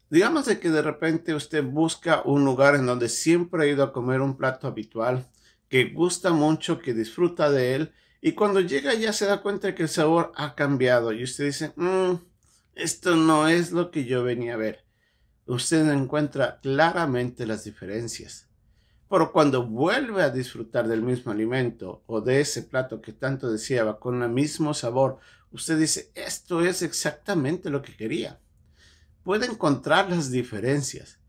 Digamos de que de repente usted busca un lugar en donde siempre ha ido a comer un plato habitual, que gusta mucho, que disfruta de él, y cuando llega ya se da cuenta que el sabor ha cambiado y usted dice, esto no es lo que yo venía a ver. Usted encuentra claramente las diferencias. Pero cuando vuelve a disfrutar del mismo alimento o de ese plato que tanto deseaba con el mismo sabor, usted dice, esto es exactamente lo que quería. Puede encontrar las diferencias.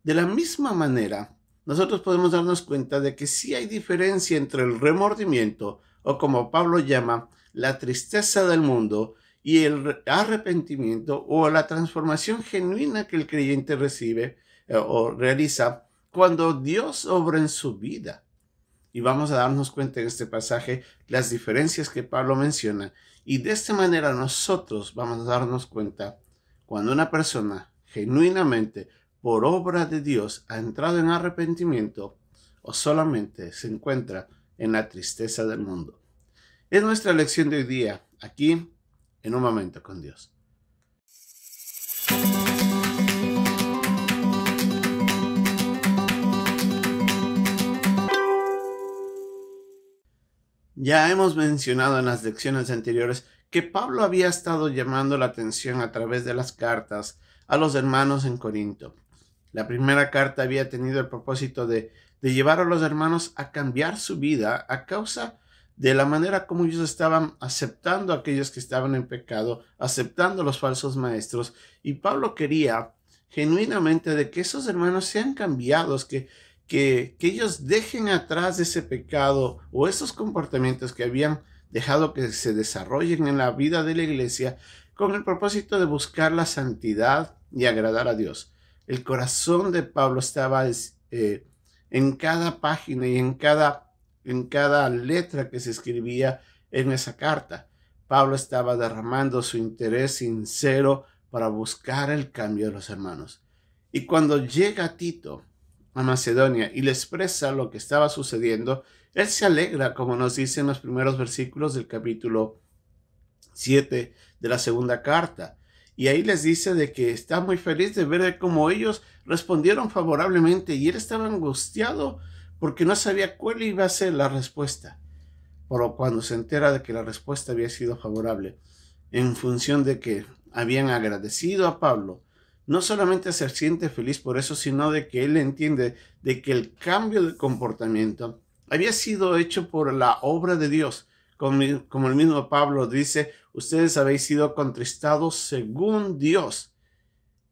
De la misma manera, nosotros podemos darnos cuenta de que sí hay diferencia entre el remordimiento, o como Pablo llama, la tristeza del mundo, y el arrepentimiento o la transformación genuina que el creyente recibe o realiza cuando Dios obra en su vida. Y vamos a darnos cuenta en este pasaje las diferencias que Pablo menciona. Y de esta manera nosotros vamos a darnos cuenta cuando una persona genuinamente por obra de Dios ha entrado en arrepentimiento o solamente se encuentra en la tristeza del mundo. Es nuestra lección de hoy día, aquí en Un Momento con Dios. Ya hemos mencionado en las lecciones anteriores que Pablo había estado llamando la atención a través de las cartas a los hermanos en Corinto. La primera carta había tenido el propósito de llevar a los hermanos a cambiar su vida a causa de la manera como ellos estaban aceptando a aquellos que estaban en pecado, aceptando a los falsos maestros, y Pablo quería genuinamente de que esos hermanos sean cambiados, que ellos dejen atrás ese pecado o esos comportamientos que habían dejado que se desarrollen en la vida de la iglesia con el propósito de buscar la santidad y agradar a Dios. El corazón de Pablo estaba en cada página y en cada letra que se escribía en esa carta. Pablo estaba derramando su interés sincero para buscar el cambio de los hermanos. Y cuando llega Tito a Macedonia y le expresa lo que estaba sucediendo, él se alegra, como nos dice en los primeros versículos del capítulo 7 de la segunda carta. Y ahí les dice de que está muy feliz de ver cómo ellos respondieron favorablemente y él estaba angustiado porque no sabía cuál iba a ser la respuesta. Pero cuando se entera de que la respuesta había sido favorable, en función de que habían agradecido a Pablo, no solamente se siente feliz por eso, sino de que él entiende de que el cambio de comportamiento había sido hecho por la obra de Dios. Como el mismo Pablo dice, ustedes habéis sido contristados según Dios.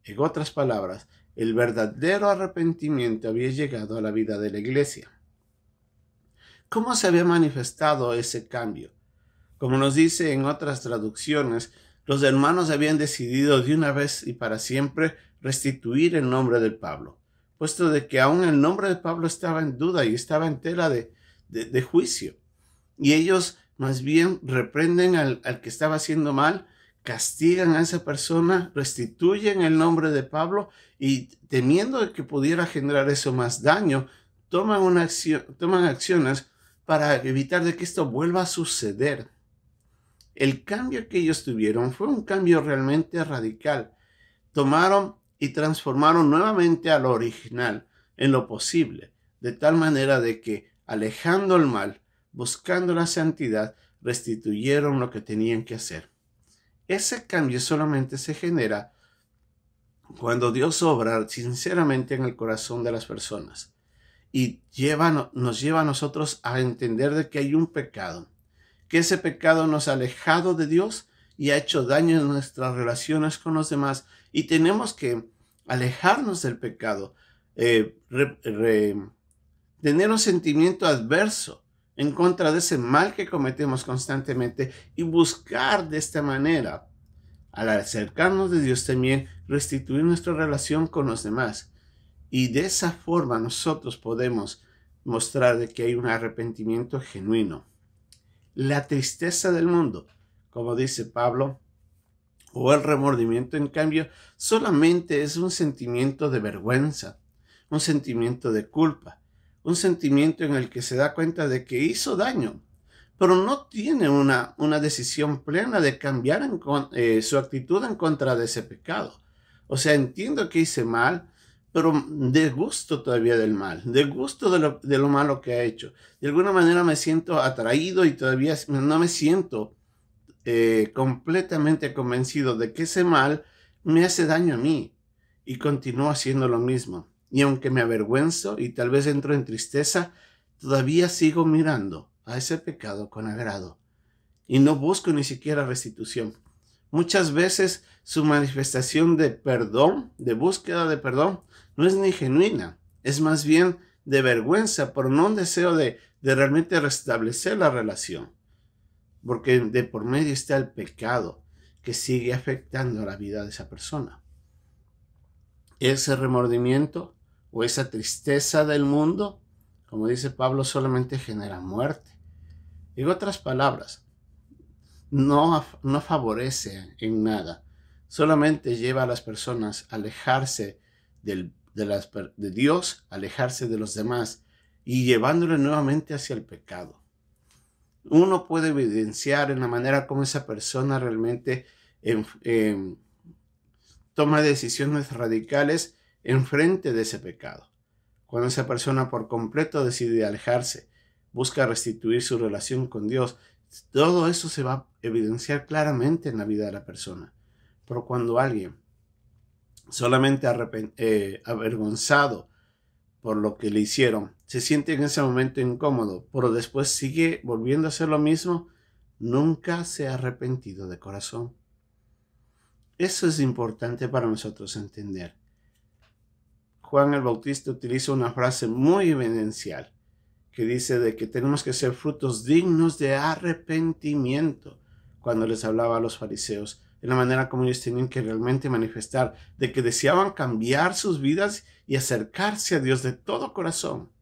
En otras palabras, el verdadero arrepentimiento había llegado a la vida de la iglesia. ¿Cómo se había manifestado ese cambio? Como nos dice en otras traducciones, los hermanos habían decidido de una vez y para siempre restituir el nombre de Pablo, puesto de que aún el nombre de Pablo estaba en duda y estaba en tela de juicio. Y ellos más bien reprenden al que estaba haciendo mal, castigan a esa persona, restituyen el nombre de Pablo y temiendo de que pudiera generar eso más daño, toman acciones para evitar de que esto vuelva a suceder. El cambio que ellos tuvieron fue un cambio realmente radical. Tomaron y transformaron nuevamente a lo original en lo posible, de tal manera de que, alejando el mal, buscando la santidad, restituyeron lo que tenían que hacer. Ese cambio solamente se genera cuando Dios obra sinceramente en el corazón de las personas y nos lleva a nosotros a entender de que hay un pecado, que ese pecado nos ha alejado de Dios y ha hecho daño en nuestras relaciones con los demás y tenemos que alejarnos del pecado, tener un sentimiento adverso en contra de ese mal que cometemos constantemente y buscar de esta manera, al acercarnos de Dios también, restituir nuestra relación con los demás. Y de esa forma nosotros podemos mostrar de que hay un arrepentimiento genuino. La tristeza del mundo, como dice Pablo, o el remordimiento, en cambio, solamente es un sentimiento de vergüenza, un sentimiento de culpa, un sentimiento en el que se da cuenta de que hizo daño, pero no tiene una decisión plena de cambiar su actitud en contra de ese pecado. O sea, entiendo que hice mal, pero de gusto todavía del mal, de gusto de lo malo que ha hecho. De alguna manera me siento atraído y todavía no me siento completamente convencido de que ese mal me hace daño a mí y continúo haciendo lo mismo. Y aunque me avergüenzo y tal vez entro en tristeza, todavía sigo mirando a ese pecado con agrado y no busco ni siquiera restitución. Muchas veces su manifestación de perdón, de búsqueda de perdón, no es ni genuina, es más bien de vergüenza por no un deseo de realmente restablecer la relación, porque de por medio está el pecado que sigue afectando a la vida de esa persona. Ese remordimiento o esa tristeza del mundo, como dice Pablo, solamente genera muerte. En otras palabras, no favorece en nada, solamente lleva a las personas a alejarse de Dios, alejarse de los demás y llevándole nuevamente hacia el pecado. Uno puede evidenciar en la manera como esa persona realmente toma decisiones radicales en frente de ese pecado. Cuando esa persona por completo decide alejarse, busca restituir su relación con Dios, todo eso se va a evidenciar claramente en la vida de la persona. Pero cuando alguien solamente avergonzado por lo que le hicieron, se siente en ese momento incómodo, pero después sigue volviendo a hacer lo mismo, nunca se ha arrepentido de corazón. Eso es importante para nosotros entender. Juan el Bautista utiliza una frase muy evidencial que dice de que tenemos que ser frutos dignos de arrepentimiento cuando les hablaba a los fariseos, en la manera como ellos tenían que realmente manifestar de que deseaban cambiar sus vidas y acercarse a Dios de todo corazón.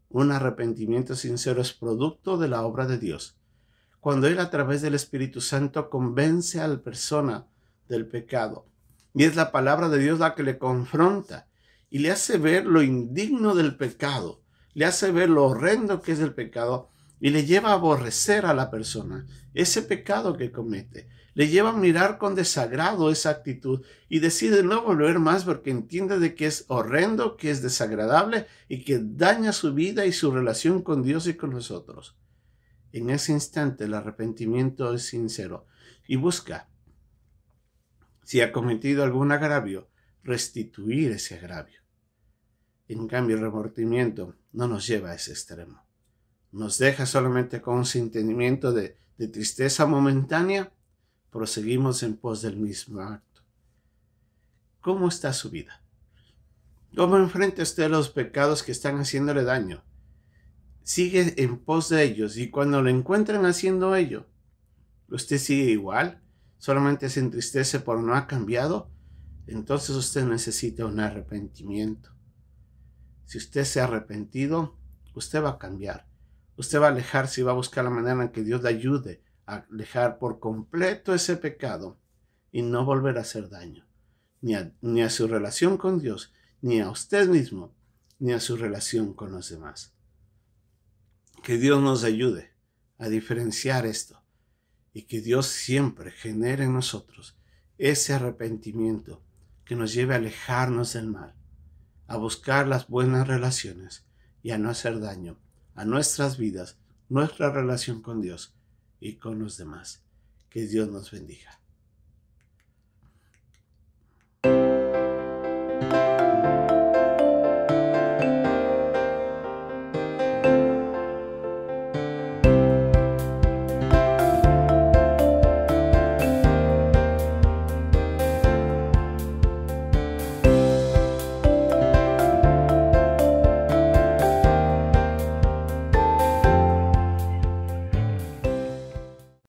Un arrepentimiento sincero es producto de la obra de Dios. Cuando Él a través del Espíritu Santo convence a la persona del pecado, y es la palabra de Dios la que le confronta y le hace ver lo indigno del pecado, le hace ver lo horrendo que es el pecado y le lleva a aborrecer a la persona ese pecado que comete. Le lleva a mirar con desagrado esa actitud y decide no volver más porque entiende de que es horrendo, que es desagradable y que daña su vida y su relación con Dios y con nosotros. En ese instante el arrepentimiento es sincero y busca, si ha cometido algún agravio, restituir ese agravio. En cambio, el remordimiento no nos lleva a ese extremo. Nos deja solamente con un sentimiento de tristeza momentánea, pero seguimos en pos del mismo acto. ¿Cómo está su vida? ¿Cómo enfrenta usted los pecados que están haciéndole daño? ¿Sigue en pos de ellos y cuando lo encuentran haciendo ello, usted sigue igual? ¿Solamente se entristece por no haber cambiado? Entonces usted necesita un arrepentimiento. Si usted se ha arrepentido, usted va a cambiar. Usted va a alejarse y va a buscar la manera en que Dios le ayude a alejar por completo ese pecado y no volver a hacer daño, ni a su relación con Dios, ni a usted mismo, ni a su relación con los demás. Que Dios nos ayude a diferenciar esto y que Dios siempre genere en nosotros ese arrepentimiento que nos lleve a alejarnos del mal, a buscar las buenas relaciones y a no hacer daño a nuestras vidas, nuestra relación con Dios y con los demás. Que Dios nos bendiga.